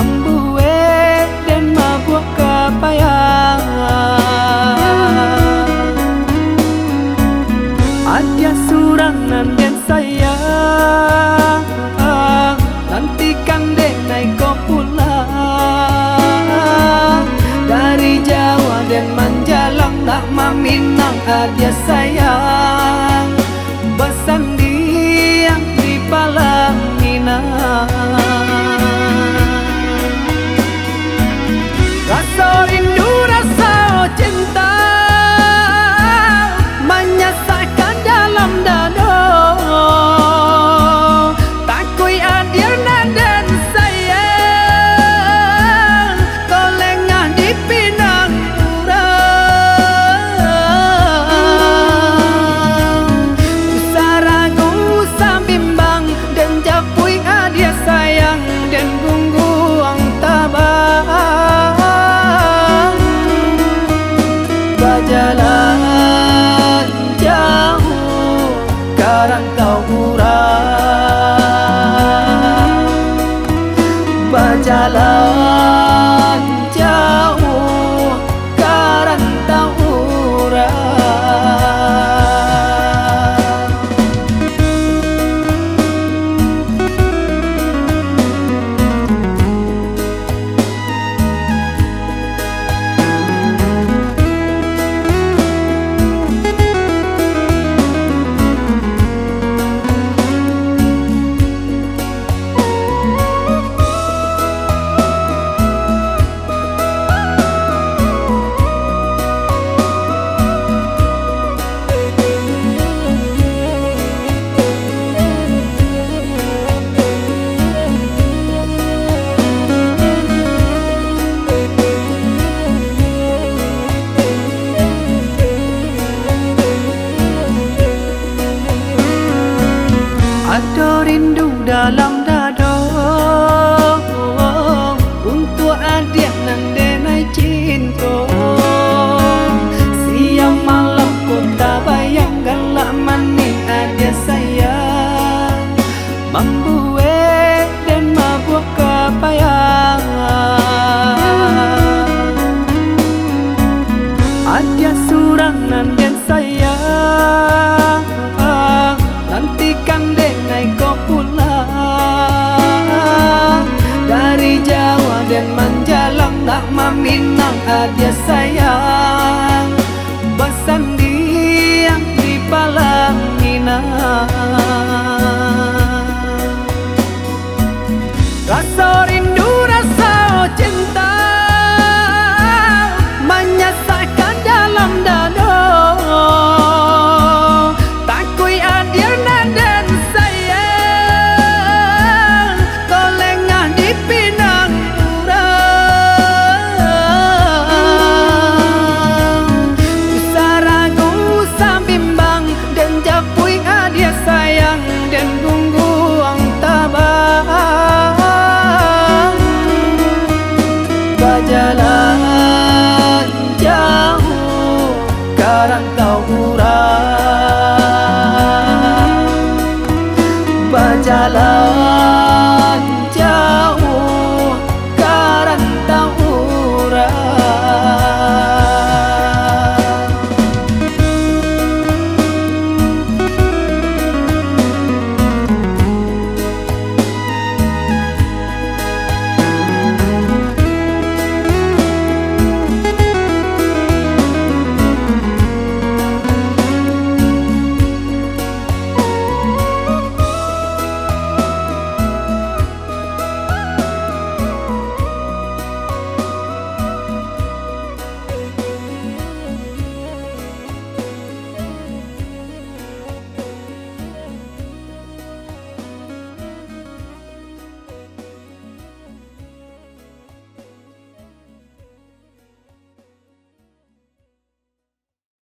Mambuet dan mabuk kapayang ada surangan dan sayang nantikan dek naik kau pulang dari Jawa dan Manjalang tak maminang ada sayang besandiang di Palangina. Rasa rindu, rasa cinta menyesakkan dalam dada. Takui adirna dan sayang kau lengah di pinang urang. Usah ragu, usah bimbang dan japui adir sayang dan gungguang tabang. Berjalan jauh karantau urang, berjalan jauh karantau urang. Ada rindu dalam dada untuk adik nan denai cinta. Siang malam ku tak bayangkan lah manis ada sayang mambuet dan mabuk kapayang. Ada surangan dan sayang nantikan dek naik kau pulang dari Jawa dan Manjalang tak maminang ada sayang besandiang di Palangina. Rasa rindu